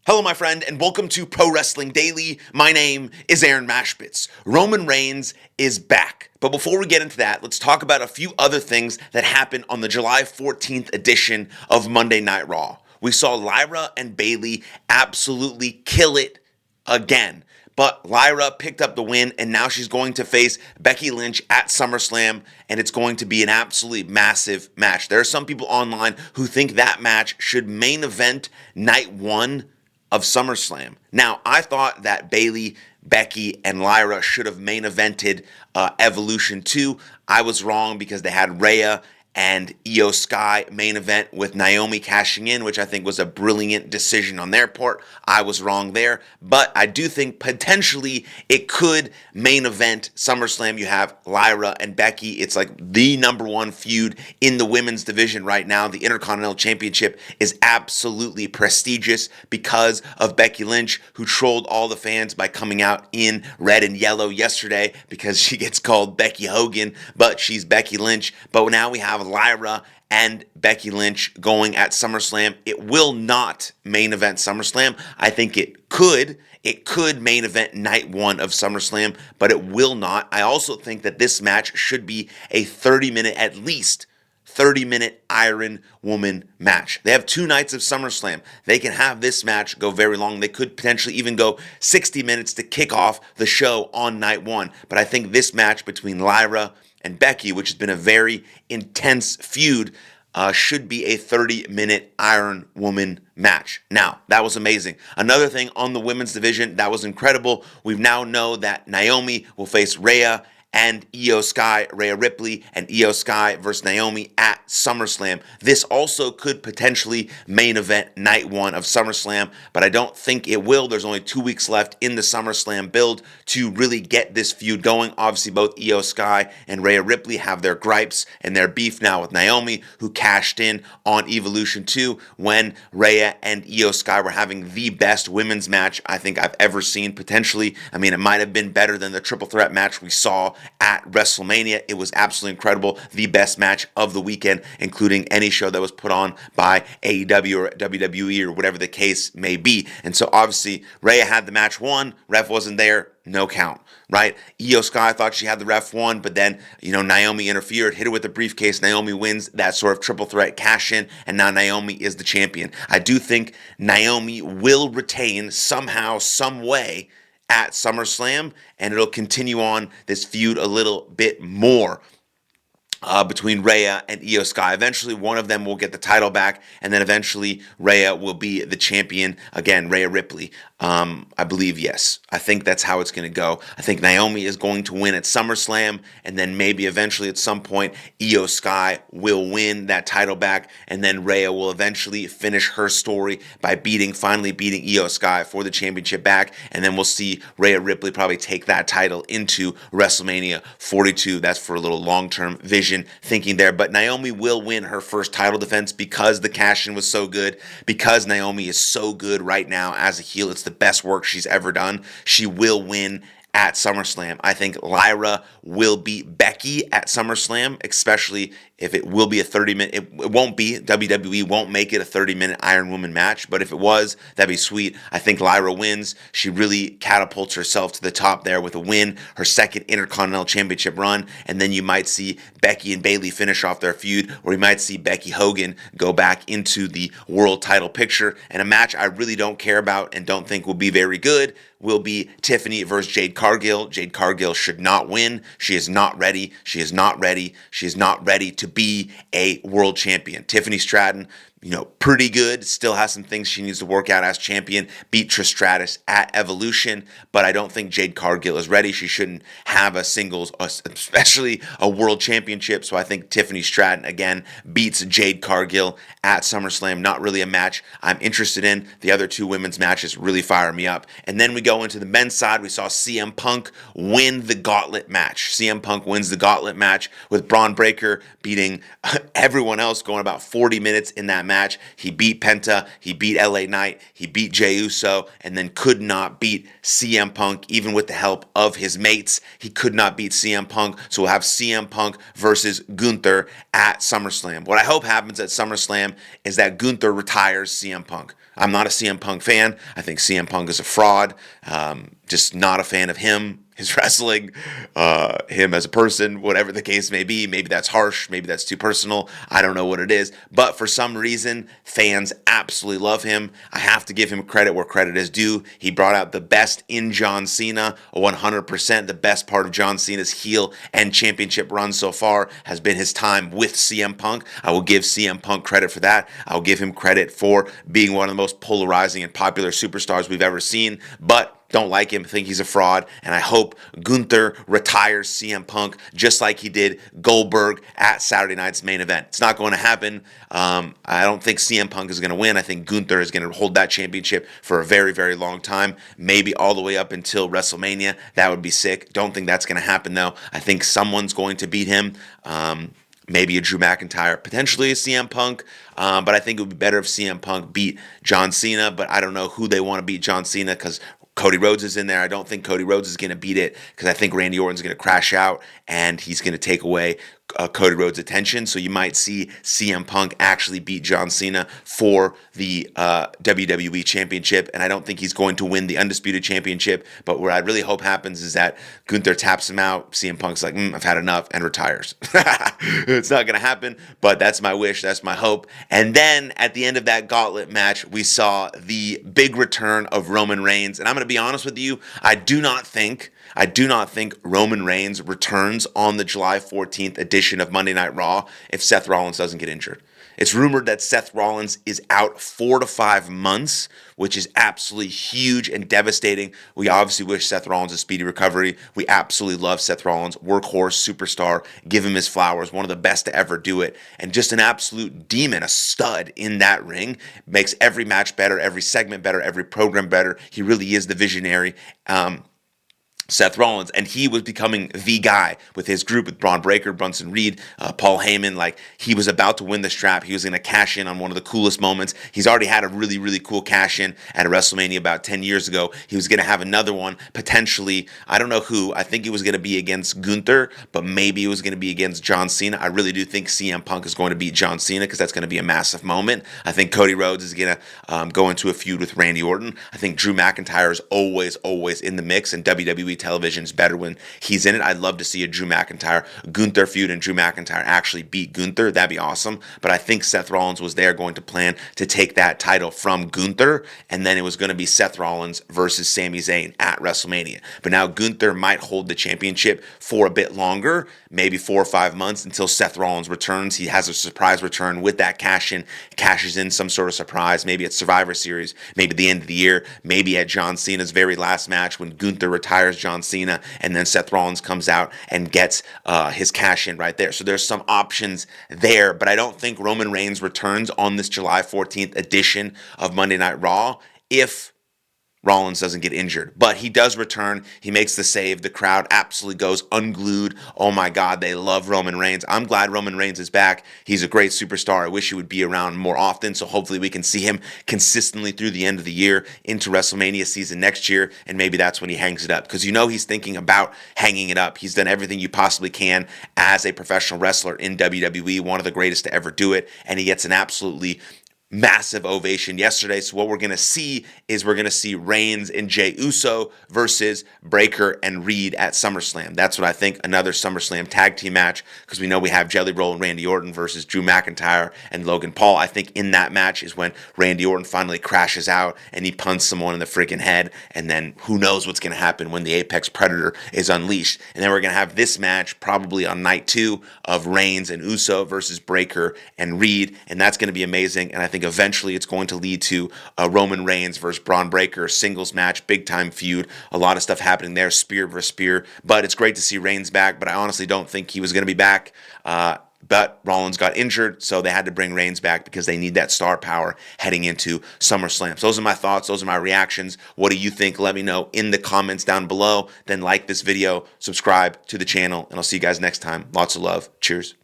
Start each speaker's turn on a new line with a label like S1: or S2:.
S1: Hello, my friend, and welcome to Pro Wrestling Daily. My name is Aaron Machbitz. Roman Reigns is back. But before we get into that, let's talk about a few other things that happened on the July 14th edition of Monday Night Raw. We saw Lyra and Bayley absolutely kill it again. But Lyra picked up the win, and now she's going to face Becky Lynch at SummerSlam, and it's going to be an absolutely massive match. There are some people online who think that match should main event night one of SummerSlam. Now, I thought that Bayley, Becky, and Lyra should have main evented Evolution 2. I was wrong because they had Rhea and Io Sky main event with Naomi cashing in, which I think was a brilliant decision on their part. I was wrong there, but I do think potentially it could main event SummerSlam. You have Lyra and Becky. It's like the number one feud in the women's division right now. The Intercontinental Championship is absolutely prestigious because of Becky Lynch, who trolled all the fans by coming out in red and yellow yesterday because she gets called Becky Hogan, but she's Becky Lynch. But now we have Lyra and Becky Lynch going at SummerSlam. It will not main event SummerSlam. I think it could. It could main event night one of SummerSlam, but it will not. I also think that this match should be a 30-minute, at least 30-minute Iron Woman match. They have 2 nights of SummerSlam. They can have this match go very long. They could potentially even go 60 minutes to kick off the show on night one. But I think this match between Lyra and Becky, which has been a very intense feud, should be a 30-minute Iron Woman match. Now, that was amazing. Another thing on the women's division that was incredible, we now know that Naomi will face Rhea and Io Sky, Rhea Ripley, and Io Sky versus Naomi at SummerSlam. This also could potentially main event night one of SummerSlam, but I don't think it will. There's only 2 weeks left in the SummerSlam build to really get this feud going. Obviously, both Io Sky and Rhea Ripley have their gripes and their beef now with Naomi, who cashed in on Evolution 2 when Rhea and Io Sky were having the best women's match I think I've ever seen, potentially. I mean, it might have been better than the triple threat match we saw at WrestleMania. It was absolutely incredible. The best match of the weekend, including any show that was put on by AEW or WWE or whatever the case may be. And so obviously Rhea had the match won. Ref wasn't there. No count, right? Io Sky thought she had the ref won, but then, Naomi interfered, hit her with the briefcase. Naomi wins that sort of triple threat cash in, and now Naomi is the champion. I do think Naomi will retain somehow, some way at SummerSlam, and it'll continue on this feud a little bit more between Rhea and Io Sky. Eventually, one of them will get the title back, and then eventually Rhea will be the champion again, Rhea Ripley. I believe, yes. I think that's how it's going to go. I think Naomi is going to win at SummerSlam, and then maybe eventually at some point, Io Sky will win that title back, and then Rhea will eventually finish her story by finally beating Io Sky for the championship back, and then we'll see Rhea Ripley probably take that title into WrestleMania 42. That's for a little long-term vision thinking there. But Naomi will win her first title defense because the cash-in was so good, because Naomi is so good right now as a heel. It's the best work she's ever done. She will win at SummerSlam. I think Lyra will beat Becky at SummerSlam, especially if it will be a 30-minute. It won't be. WWE won't make it a 30-minute Iron Woman match, but if it was, that'd be sweet. I think Lyra wins. She really catapults herself to the top there with a win, her second Intercontinental Championship run, and then you might see Becky and Bayley finish off their feud, or you might see Becky Hogan go back into the world title picture. And a match I really don't care about and don't think will be very good will be Tiffany versus Jade Cargill. Jade Cargill should not win. She is not ready. She is not ready. She is not ready to be a world champion. Tiffany Stratton, pretty good. Still has some things she needs to work out as champion. Beat Trish Stratus at Evolution, but I don't think Jade Cargill is ready. She shouldn't have a singles, especially a world championship. So I think Tiffany Stratton, again, beats Jade Cargill at SummerSlam. Not really a match I'm interested in. The other 2 women's matches really fire me up. And then we go into the men's side. We saw CM Punk win the gauntlet match. CM Punk wins the gauntlet match with Braun Breaker beating everyone else, going about 40 minutes in that match. He beat Penta, he beat LA Knight, he beat Jey Uso, and then could not beat CM Punk, even with the help of his mates. He could not beat CM Punk, so we'll have CM Punk versus Gunther at SummerSlam. What I hope happens at SummerSlam is that Gunther retires CM Punk. I'm not a CM Punk fan. I think CM Punk is a fraud. Just not a fan of him, his wrestling, him as a person, whatever the case may be. Maybe that's harsh. Maybe that's too personal. I don't know what it is. But for some reason, fans absolutely love him. I have to give him credit where credit is due. He brought out the best in John Cena, 100%. The best part of John Cena's heel and championship run so far has been his time with CM Punk. I will give CM Punk credit for that. I'll give him credit for being one of the most polarizing and popular superstars we've ever seen. But don't like him, think he's a fraud, and I hope Gunther retires CM Punk just like he did Goldberg at Saturday night's main event. It's not going to happen. I don't think CM Punk is going to win. I think Gunther is going to hold that championship for a very, very long time, maybe all the way up until WrestleMania. That would be sick. Don't think that's going to happen, though. I think someone's going to beat him. Maybe a Drew McIntyre, potentially a CM Punk, but I think it would be better if CM Punk beat John Cena, but I don't know who they want to beat John Cena because Cody Rhodes is in there. I don't think Cody Rhodes is going to beat it because I think Randy Orton's going to crash out and he's going to take away Cody Rhodes' attention. So you might see CM Punk actually beat John Cena for the WWE Championship. And I don't think he's going to win the Undisputed Championship. But what I really hope happens is that Gunther taps him out. CM Punk's like, I've had enough, and retires. It's not going to happen, but that's my wish. That's my hope. And then at the end of that gauntlet match, we saw the big return of Roman Reigns. And I'm going to be honest with you, I do not think Roman Reigns returns on the July 14th edition of Monday Night Raw if Seth Rollins doesn't get injured. It's rumored that Seth Rollins is out 4 to 5 months, which is absolutely huge and devastating. We obviously wish Seth Rollins a speedy recovery. We absolutely love Seth Rollins, workhorse, superstar, give him his flowers, one of the best to ever do it, and just an absolute demon, a stud in that ring. Makes every match better, every segment better, every program better. He really is the visionary. Seth Rollins, and he was becoming the guy with his group with Braun Breaker, Bronson Reed, Paul Heyman. Like, he was about to win the strap. He was going to cash in on one of the coolest moments. He's already had a really, really cool cash in at a WrestleMania about 10 years ago. He was going to have another one, potentially. I don't know who. I think it was going to be against Gunther, but maybe it was going to be against John Cena. I really do think CM Punk is going to beat John Cena because that's going to be a massive moment. I think Cody Rhodes is going to go into a feud with Randy Orton. I think Drew McIntyre is always, always in the mix, and WWE television is better when he's in it. I'd love to see a Drew McIntyre-Gunther feud and Drew McIntyre actually beat Gunther. That'd be awesome. But I think Seth Rollins was there going to plan to take that title from Gunther, and then it was going to be Seth Rollins versus Sami Zayn at WrestleMania. But now Gunther might hold the championship for a bit longer, maybe 4 or 5 months until Seth Rollins returns. He has a surprise return with that cash-in, cashes in some sort of surprise, maybe at Survivor Series, maybe at the end of the year, maybe at John Cena's very last match when Gunther retires John Cena, and then Seth Rollins comes out and gets his cash in right there. So there's some options there, but I don't think Roman Reigns returns on this July 14th edition of Monday Night Raw if Rollins doesn't get injured. But he does return. He makes the save. The crowd absolutely goes unglued. Oh my God, they love Roman Reigns. I'm glad Roman Reigns is back. He's a great superstar. I wish he would be around more often, so hopefully we can see him consistently through the end of the year into WrestleMania season next year, and maybe that's when he hangs it up. Because you know he's thinking about hanging it up. He's done everything you possibly can as a professional wrestler in WWE, one of the greatest to ever do it, and he gets an absolutely massive ovation yesterday. So what we're going to see is we're going to see Reigns and Jey Uso versus Breakker and Reed at SummerSlam. That's what I think, another SummerSlam tag team match, because we know we have Jelly Roll and Randy Orton versus Drew McIntyre and Logan Paul. I think in that match is when Randy Orton finally crashes out and he punts someone in the freaking head, and then who knows what's going to happen when the Apex Predator is unleashed. And then we're going to have this match probably on night 2 of Reigns and Uso versus Breakker and Reed, and that's going to be amazing. And I think eventually it's going to lead to Roman Reigns versus Braun Breaker, singles match, big time feud, a lot of stuff happening there, spear versus spear. But it's great to see Reigns back, but I honestly don't think he was going to be back. But Rollins got injured, so they had to bring Reigns back because they need that star power heading into SummerSlam. So those are my thoughts. Those are my reactions. What do you think? Let me know in the comments down below. Then like this video, subscribe to the channel, and I'll see you guys next time. Lots of love. Cheers.